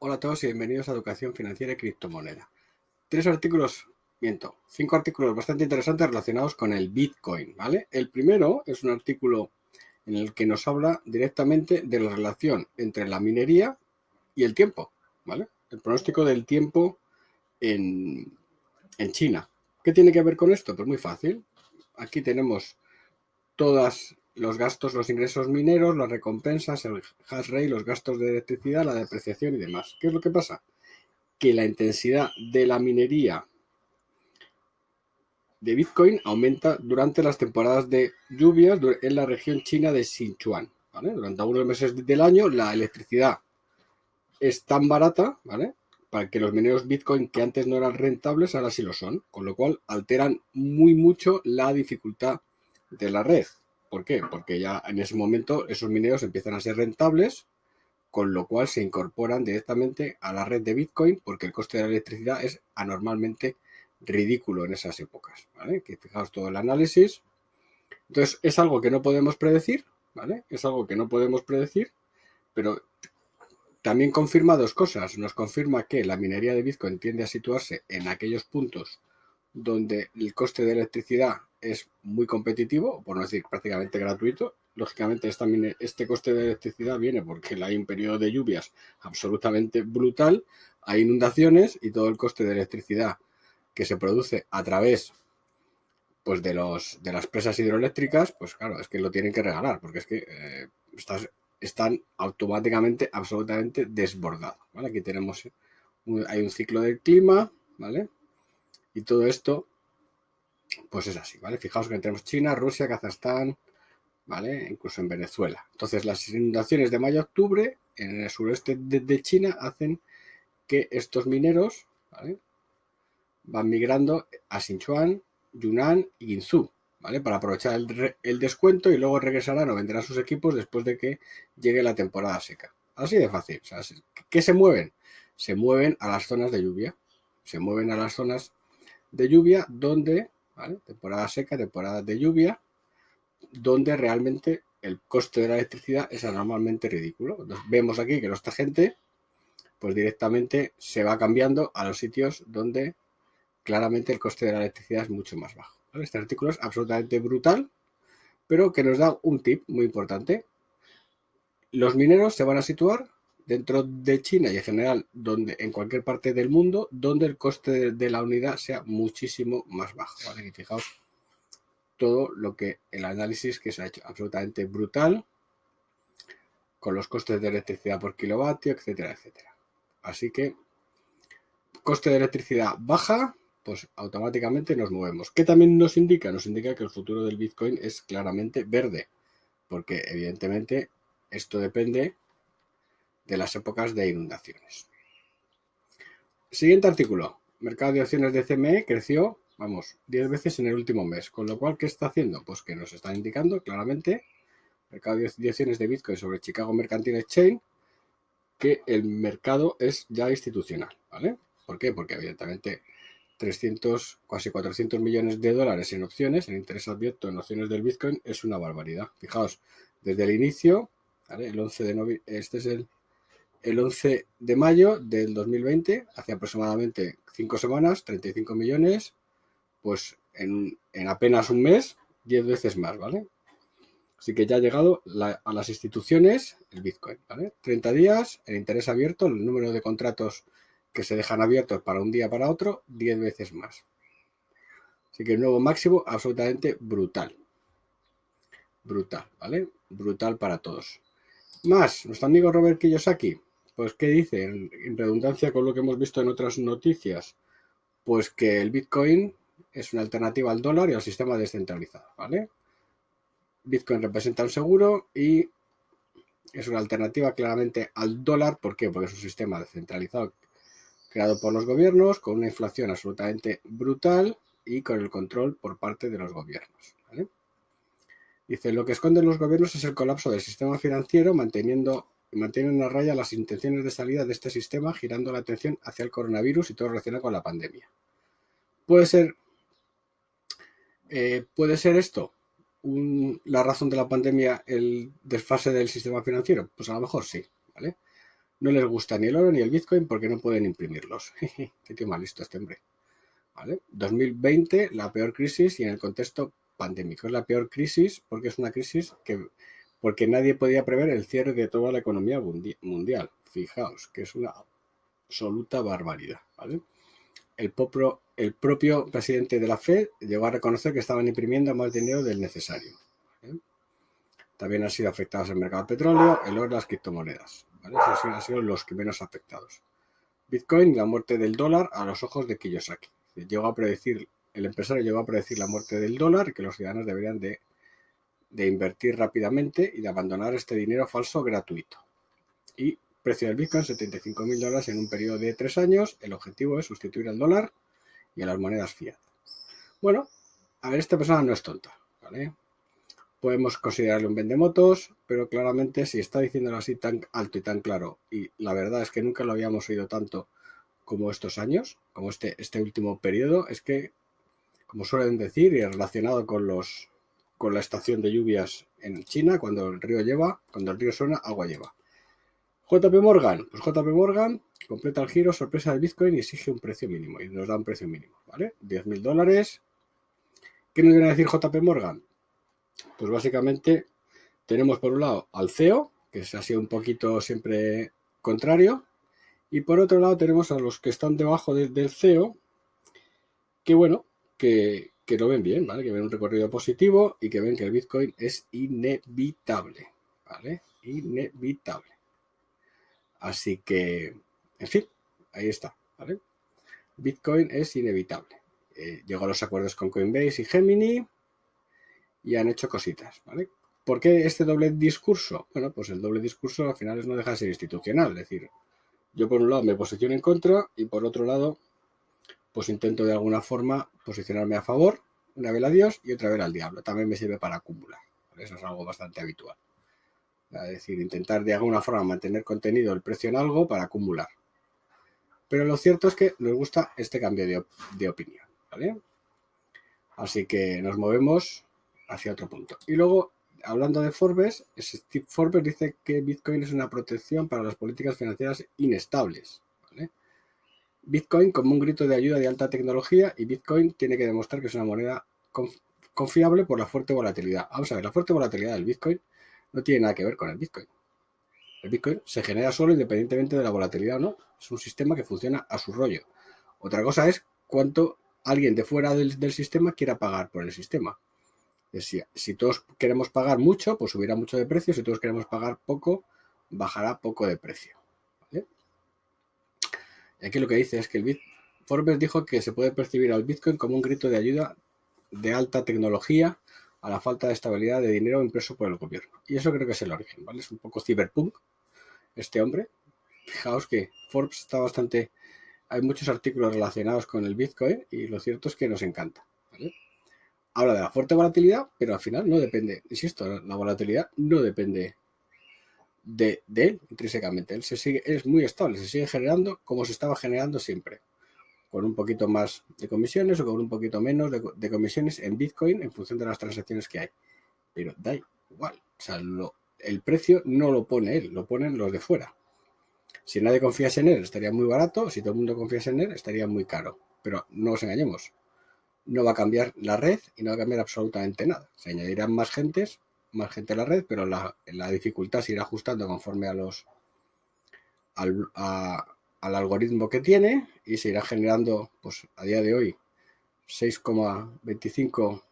Hola a todos y bienvenidos a Educación Financiera y Criptomoneda. 5 artículos bastante interesantes relacionados con el Bitcoin, ¿vale? El primero es un artículo en el que nos habla directamente de la relación entre la minería y el tiempo, ¿vale? El pronóstico del tiempo en China. ¿Qué tiene que ver con esto? Pues muy fácil. Aquí tenemos todos los gastos, los ingresos mineros, las recompensas, el hash rate, los gastos de electricidad, la depreciación y demás. ¿Qué es lo que pasa? Que la intensidad de la minería de Bitcoin aumenta durante las temporadas de lluvias en la región china de Sichuan, ¿vale? Durante algunos meses del año la electricidad es tan barata, ¿vale? Para que los mineros Bitcoin que antes no eran rentables ahora sí lo son, con lo cual alteran muy mucho la dificultad de la red. ¿Por qué? Porque ya en ese momento esos mineros empiezan a ser rentables, con lo cual se incorporan directamente a la red de Bitcoin porque el coste de la electricidad es anormalmente ridículo en esas épocas, ¿vale? Que fijaos todo el análisis. Entonces es algo que no podemos predecir, ¿vale? Es algo que no podemos predecir, pero también confirma dos cosas. Nos confirma que la minería de Bitcoin tiende a situarse en aquellos puntos donde el coste de electricidad es muy competitivo, por no decir prácticamente gratuito. Lógicamente este coste de electricidad viene porque hay un periodo de lluvias absolutamente brutal, hay inundaciones y todo el coste de electricidad que se produce a través pues de las presas hidroeléctricas, pues claro, es que lo tienen que regalar, porque es que están automáticamente absolutamente desbordados, ¿vale? Aquí tenemos, hay un ciclo del clima, ¿vale? Y todo esto pues es así, ¿vale? Fijaos que tenemos China, Rusia, Kazajstán, ¿vale? Incluso en Venezuela. Entonces, las inundaciones de mayo a octubre en el sureste de China hacen que estos mineros, ¿vale? Van migrando a Sichuan, Yunnan y Guizhou, ¿vale? Para aprovechar el descuento y luego regresarán o venderán sus equipos después de que llegue la temporada seca. Así de fácil. O sea, ¿qué se mueven? Se mueven a las zonas de lluvia. Se mueven a las zonas de lluvia donde, ¿vale? Temporada seca, temporada de lluvia, donde realmente el coste de la electricidad es anormalmente ridículo. Entonces, vemos aquí que nuestra gente pues directamente se va cambiando a los sitios donde claramente el coste de la electricidad es mucho más bajo, ¿vale? Este artículo es absolutamente brutal, pero que nos da un tip muy importante. Los mineros se van a situar dentro de China y en general en cualquier parte del mundo donde el coste de la unidad sea muchísimo más bajo, ¿vale? Y fijaos todo lo que el análisis que se ha hecho absolutamente brutal con los costes de electricidad por kilovatio, etcétera, etcétera. Así que coste de electricidad baja, pues automáticamente nos movemos. ¿Qué también nos indica? Nos indica que el futuro del Bitcoin es claramente verde, porque evidentemente esto depende de las épocas de inundaciones. Siguiente artículo. Mercado de acciones de CME creció, vamos, 10 veces en el último mes. Con lo cual, ¿qué está haciendo? Pues que nos está indicando claramente mercado de acciones de Bitcoin sobre Chicago Mercantile Exchange que el mercado es ya institucional, ¿vale? ¿Por qué? Porque evidentemente 300, casi 400 millones de dólares en opciones, en interés abierto en opciones del Bitcoin, es una barbaridad. Fijaos, desde el inicio, ¿vale? El 11 de noviembre, este es el 11 de mayo del 2020, hace aproximadamente 5 semanas, 35 millones, pues en apenas un mes, 10 veces más, ¿vale? Así que ya ha llegado a las instituciones el Bitcoin, ¿vale? 30 días, el interés abierto, el número de contratos que se dejan abiertos para un día para otro, 10 veces más. Así que el nuevo máximo absolutamente brutal. Brutal, ¿vale? Brutal para todos. Más, nuestro amigo Robert Kiyosaki, pues ¿qué dice? En redundancia con lo que hemos visto en otras noticias, pues que el Bitcoin es una alternativa al dólar y al sistema descentralizado, ¿vale? Bitcoin representa un seguro y es una alternativa claramente al dólar. ¿Por qué? Porque es un sistema descentralizado creado por los gobiernos con una inflación absolutamente brutal y con el control por parte de los gobiernos, ¿vale? Dice, lo que esconden los gobiernos es el colapso del sistema financiero, mantienen a raya las intenciones de salida de este sistema, girando la atención hacia el coronavirus y todo relacionado con la pandemia. Puede ser esto la razón de la pandemia, el desfase del sistema financiero. Pues a lo mejor sí, ¿vale? No les gusta ni el oro ni el Bitcoin porque no pueden imprimirlos. Qué tío más listo este hombre. ¿Vale? 2020, la peor crisis y en el contexto pandémico. Es la peor crisis porque es una crisis porque nadie podía prever el cierre de toda la economía mundial. Fijaos que es una absoluta barbaridad. ¿Vale? El propio presidente de la Fed llegó a reconocer que estaban imprimiendo más dinero del necesario. ¿Vale? También han sido afectados el mercado del petróleo, el oro y las criptomonedas. ¿Vale? Esos han sido los que menos afectados. Bitcoin y la muerte del dólar a los ojos de Kiyosaki. El empresario llegó a predecir la muerte del dólar y que los ciudadanos deberían de invertir rápidamente y de abandonar este dinero falso gratuito. Y precio del Bitcoin, $75.000 en un periodo de 3 años. El objetivo es sustituir al dólar y a las monedas fiat. Bueno, a ver, esta persona no es tonta, ¿vale? Podemos considerarle un vendemotos, pero claramente si está diciéndolo así tan alto y tan claro, y la verdad es que nunca lo habíamos oído tanto como estos años, como este último periodo, es que, como suelen decir, y relacionado con la estación de lluvias en China, cuando el río suena, agua lleva. JP Morgan, pues JP Morgan completa el giro, sorpresa del Bitcoin y exige un precio mínimo, y nos da un precio mínimo, ¿vale? $10.000. ¿Qué nos viene a decir JP Morgan? Pues básicamente tenemos por un lado al CEO, que se ha sido un poquito siempre contrario, y por otro lado tenemos a los que están debajo del CEO, que bueno, que lo ven bien, ¿vale? Que ven un recorrido positivo y que ven que el Bitcoin es inevitable, ¿vale? Inevitable. Así que, en fin, ahí está, ¿vale? Bitcoin es inevitable. Llegó a los acuerdos con Coinbase y Gemini y han hecho cositas, ¿vale? ¿Por qué este doble discurso? Bueno, pues el doble discurso al final no deja de ser institucional, es decir, yo por un lado me posiciono en contra y por otro lado pues intento de alguna forma posicionarme a favor, una vez a Dios y otra vez al diablo. También me sirve para acumular. Eso es algo bastante habitual. Es decir, intentar de alguna forma mantener contenido el precio en algo para acumular. Pero lo cierto es que nos gusta este cambio de opinión, ¿vale? Así que nos movemos hacia otro punto. Y luego, hablando de Forbes, Steve Forbes dice que Bitcoin es una protección para las políticas financieras inestables, ¿vale? Bitcoin como un grito de ayuda de alta tecnología y Bitcoin tiene que demostrar que es una moneda confiable por la fuerte volatilidad. Vamos a ver, la fuerte volatilidad del Bitcoin no tiene nada que ver con el Bitcoin. El Bitcoin se genera solo independientemente de la volatilidad o no. Es un sistema que funciona a su rollo. Otra cosa es cuánto alguien de fuera del sistema quiera pagar por el sistema. Si todos queremos pagar mucho, pues subirá mucho de precio. Si todos queremos pagar poco, bajará poco de precio. ¿Vale? Y aquí lo que dice es que Forbes dijo que se puede percibir al Bitcoin como un grito de ayuda de alta tecnología a la falta de estabilidad de dinero impreso por el gobierno. Y eso creo que es el origen, ¿vale? Es un poco cyberpunk este hombre. Fijaos que Forbes está bastante... Hay muchos artículos relacionados con el Bitcoin y lo cierto es que nos encanta, ¿vale? Habla de la fuerte volatilidad, pero al final no depende, insisto, la volatilidad no depende de él intrínsecamente. Él es muy estable, se sigue generando como se estaba generando siempre, con un poquito más de comisiones o con un poquito menos de comisiones en Bitcoin en función de las transacciones que hay. Pero da igual, o sea, el precio no lo pone él, lo ponen los de fuera. Si nadie confiase en él, estaría muy barato, si todo el mundo confiase en él, estaría muy caro. Pero no nos engañemos, no va a cambiar la red y no va a cambiar absolutamente nada. Se añadirán más gente a la red, pero la dificultad se irá ajustando conforme al algoritmo que tiene y se irá generando, pues a día de hoy, 6,25